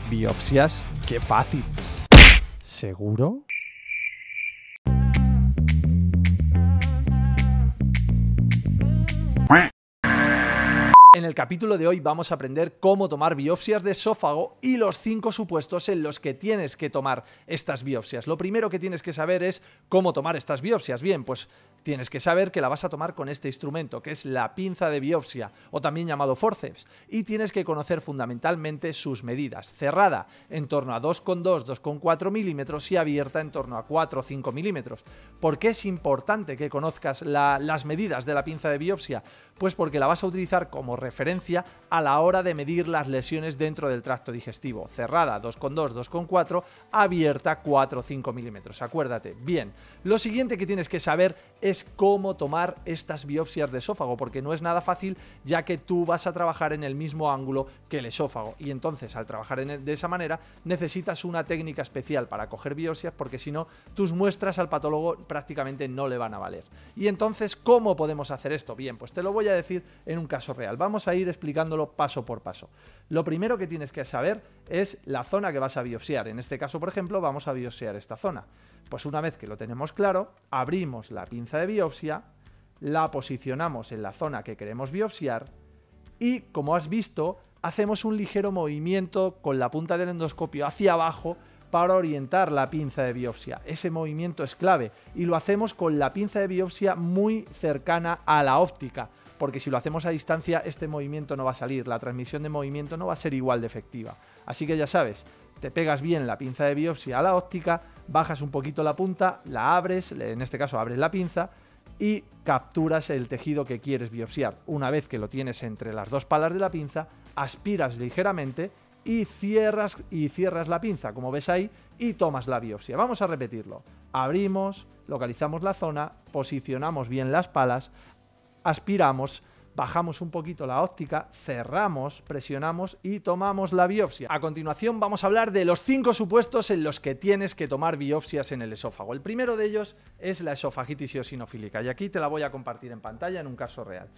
¿Biopsias? ¡Qué fácil! ¿Seguro? En el capítulo de hoy vamos a aprender cómo tomar biopsias de esófago y los 5 supuestos en los que tienes que tomar estas biopsias. Lo primero que tienes que saber es cómo tomar estas biopsias. Bien, pues tienes que saber que la vas a tomar con este instrumento, que es la pinza de biopsia, o también llamado forceps, y tienes que conocer fundamentalmente sus medidas. Cerrada en torno a 2,2, 2,4 milímetros y abierta en torno a 4 o 5 milímetros. ¿Por qué es importante que conozcas las medidas de la pinza de biopsia? Pues porque la vas a utilizar como referencia a la hora de medir las lesiones dentro del tracto digestivo. Cerrada 2,2, 2,4, abierta 4 o 5 milímetros. Acuérdate. Bien, lo siguiente que tienes que saber es cómo tomar estas biopsias de esófago, porque no es nada fácil, ya que tú vas a trabajar en el mismo ángulo que el esófago, y entonces al trabajar de esa manera necesitas una técnica especial para coger biopsias, porque si no, tus muestras al patólogo prácticamente no le van a valer. Y entonces, ¿cómo podemos hacer esto? Bien, pues te lo voy a decir en un caso real. Vamos a ir explicándolo paso por paso. Lo primero que tienes que saber es la zona que vas a biopsiar. En este caso, por ejemplo, vamos a biopsiar esta zona. Pues una vez que lo tenemos claro, abrimos la pinza de biopsia, la posicionamos en la zona que queremos biopsiar y, como has visto, hacemos un ligero movimiento con la punta del endoscopio hacia abajo para orientar la pinza de biopsia. Ese movimiento es clave y lo hacemos con la pinza de biopsia muy cercana a la óptica, porque si lo hacemos a distancia este movimiento no va a salir, la transmisión de movimiento no va a ser igual de efectiva. Así que ya sabes, te pegas bien la pinza de biopsia a la óptica, bajas un poquito la punta, la abres, en este caso abres la pinza y capturas el tejido que quieres biopsiar. Una vez que lo tienes entre las dos palas de la pinza, aspiras ligeramente y cierras la pinza, como ves ahí, y tomas la biopsia. Vamos a repetirlo. Abrimos, localizamos la zona, posicionamos bien las palas, aspiramos, bajamos un poquito la óptica, cerramos, presionamos y tomamos la biopsia. A continuación vamos a hablar de los 5 supuestos en los que tienes que tomar biopsias en el esófago. El primero de ellos es la esofagitis eosinofílica, y aquí te la voy a compartir en pantalla en un caso real.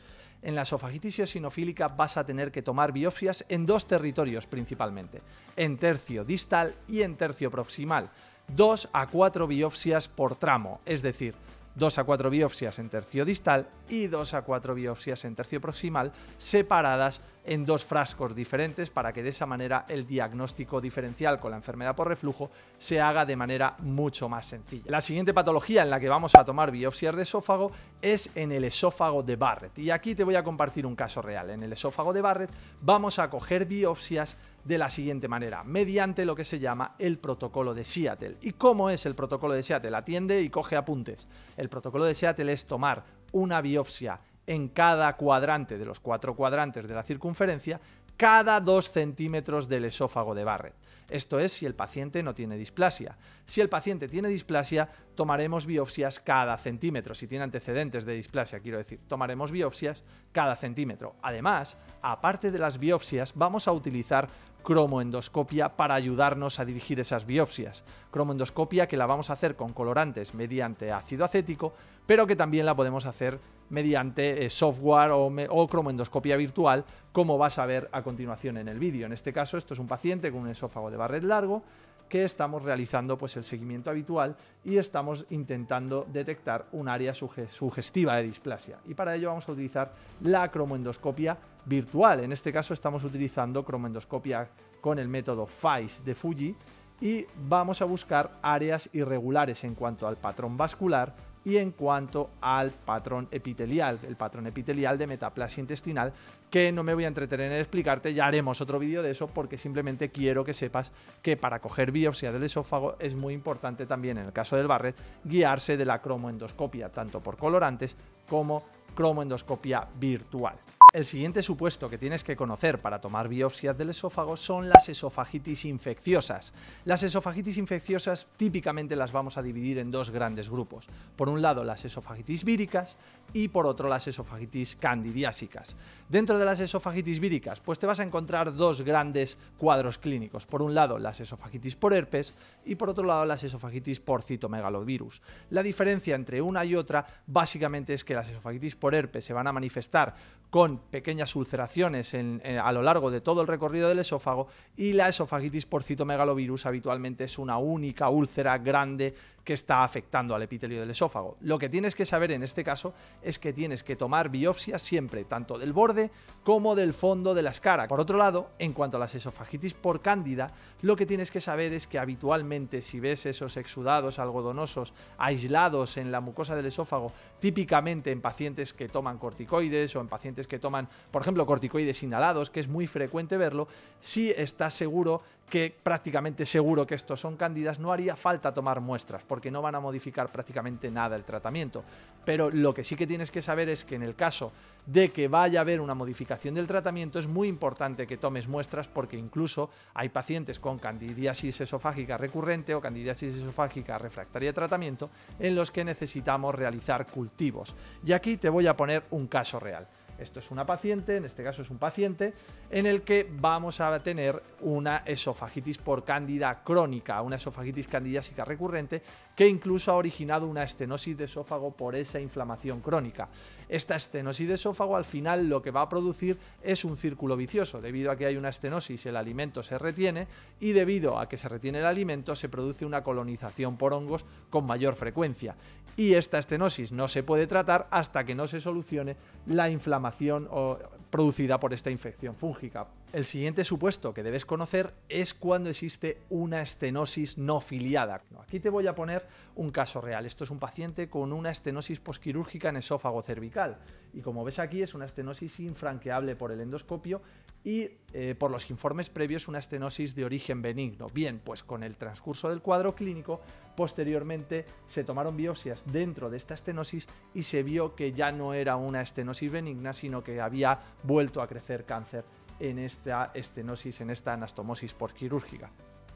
En la esofagitis eosinofílica vas a tener que tomar biopsias en 2 territorios principalmente, en tercio distal y en tercio proximal. 2 a 4 biopsias por tramo, es decir, 2 a 4 biopsias en tercio distal y 2 a 4 biopsias en tercio proximal, separadas en 2 frascos diferentes, para que de esa manera el diagnóstico diferencial con la enfermedad por reflujo se haga de manera mucho más sencilla. La siguiente patología en la que vamos a tomar biopsias de esófago es en el esófago de Barrett, y aquí te voy a compartir un caso real. En el esófago de Barrett vamos a coger biopsias de la siguiente manera, mediante lo que se llama el protocolo de Seattle. ¿Y cómo es el protocolo de Seattle? Atiende y coge apuntes. El protocolo de Seattle es tomar una biopsia en cada cuadrante de los 4 cuadrantes de la circunferencia, cada 2 centímetros del esófago de Barrett. Esto es si el paciente no tiene displasia. Si el paciente tiene displasia, tomaremos biopsias cada centímetro. Si tiene antecedentes de displasia, quiero decir, tomaremos biopsias cada centímetro. Además, aparte de las biopsias, vamos a utilizar cromoendoscopia para ayudarnos a dirigir esas biopsias. Cromoendoscopia que la vamos a hacer con colorantes mediante ácido acético, pero que también la podemos hacer mediante software o cromoendoscopia virtual, como vas a ver a continuación en el vídeo. En este caso, esto es un paciente con un esófago de Barrett largo, que estamos realizando pues el seguimiento habitual y estamos intentando detectar un área sugestiva de displasia. Y para ello vamos a utilizar la cromoendoscopia virtual. En este caso estamos utilizando cromoendoscopia con el método FAIS de Fuji y vamos a buscar áreas irregulares en cuanto al patrón vascular y en cuanto al patrón epitelial, el patrón epitelial de metaplasia intestinal, que no me voy a entretener en explicarte, ya haremos otro vídeo de eso, porque simplemente quiero que sepas que para coger biopsia del esófago es muy importante también, en el caso del Barrett, guiarse de la cromoendoscopia, tanto por colorantes como cromoendoscopia virtual. El siguiente supuesto que tienes que conocer para tomar biopsias del esófago son las esofagitis infecciosas. Las esofagitis infecciosas típicamente las vamos a dividir en 2 grandes grupos. Por un lado las esofagitis víricas y por otro las esofagitis candidiásicas. Dentro de las esofagitis víricas pues te vas a encontrar 2 grandes cuadros clínicos. Por un lado las esofagitis por herpes y por otro lado las esofagitis por citomegalovirus. La diferencia entre una y otra básicamente es que las esofagitis por herpes se van a manifestar con pequeñas ulceraciones a lo largo de todo el recorrido del esófago, y la esofagitis por citomegalovirus habitualmente es una única úlcera grande que está afectando al epitelio del esófago. Lo que tienes que saber en este caso es que tienes que tomar biopsias siempre, tanto del borde como del fondo de la escara. Por otro lado, en cuanto a las esofagitis por cándida, lo que tienes que saber es que habitualmente si ves esos exudados algodonosos aislados en la mucosa del esófago, típicamente en pacientes que toman corticoides o en pacientes que toman, por ejemplo, corticoides inhalados, que es muy frecuente verlo, si estás seguro que prácticamente seguro que estos son cándidas, no haría falta tomar muestras porque no van a modificar prácticamente nada el tratamiento. Pero lo que sí que tienes que saber es que en el caso de que vaya a haber una modificación del tratamiento es muy importante que tomes muestras, porque incluso hay pacientes con candidiasis esofágica recurrente o candidiasis esofágica refractaria a tratamiento en los que necesitamos realizar cultivos. Y aquí te voy a poner un caso real. Esto es una paciente, en este caso es un paciente, en el que vamos a tener una esofagitis por cándida crónica, una esofagitis candidiásica recurrente, que incluso ha originado una estenosis de esófago por esa inflamación crónica. Esta estenosis de esófago al final lo que va a producir es un círculo vicioso. Debido a que hay una estenosis, el alimento se retiene, y debido a que se retiene el alimento se produce una colonización por hongos con mayor frecuencia. Y esta estenosis no se puede tratar hasta que no se solucione la inflamación producida por esta infección fúngica. El siguiente supuesto que debes conocer es cuando existe una estenosis no filiada. Aquí te voy a poner un caso real. Esto es un paciente con una estenosis posquirúrgica en esófago cervical, y como ves aquí es una estenosis infranqueable por el endoscopio y por los informes previos una estenosis de origen benigno. Bien, pues con el transcurso del cuadro clínico, posteriormente se tomaron biopsias dentro de esta estenosis y se vio que ya no era una estenosis benigna, sino que había vuelto a crecer cáncer en esta estenosis, en esta anastomosis posquirúrgica.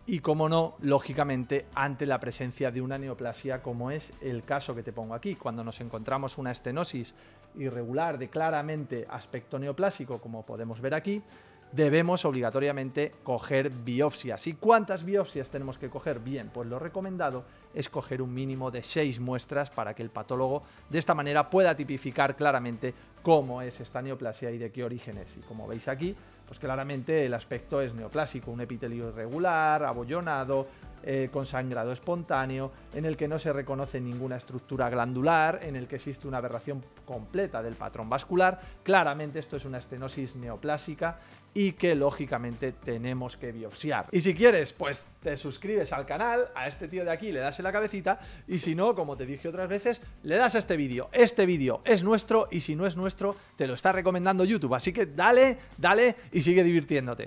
Y como no, lógicamente, ante la presencia de una neoplasia, como es el caso que te pongo aquí, cuando nos encontramos una estenosis irregular de claramente aspecto neoplásico, como podemos ver aquí, debemos obligatoriamente coger biopsias. ¿Y cuántas biopsias tenemos que coger? Bien, pues lo recomendado es coger un mínimo de 6 muestras para que el patólogo de esta manera pueda tipificar claramente cómo es esta neoplasia y de qué origen es. Y como veis aquí, pues claramente el aspecto es neoplásico, un epitelio irregular, abollonado, con sangrado espontáneo, en el que no se reconoce ninguna estructura glandular, en el que existe una aberración completa del patrón vascular. Claramente esto es una estenosis neoplásica y que lógicamente tenemos que biopsiar. Y si quieres, pues te suscribes al canal, a este tío de aquí le das en la cabecita, y si no, como te dije otras veces, le das a este vídeo. Este vídeo es nuestro, y si no es nuestro, te lo está recomendando YouTube, así que dale, dale y sigue divirtiéndote.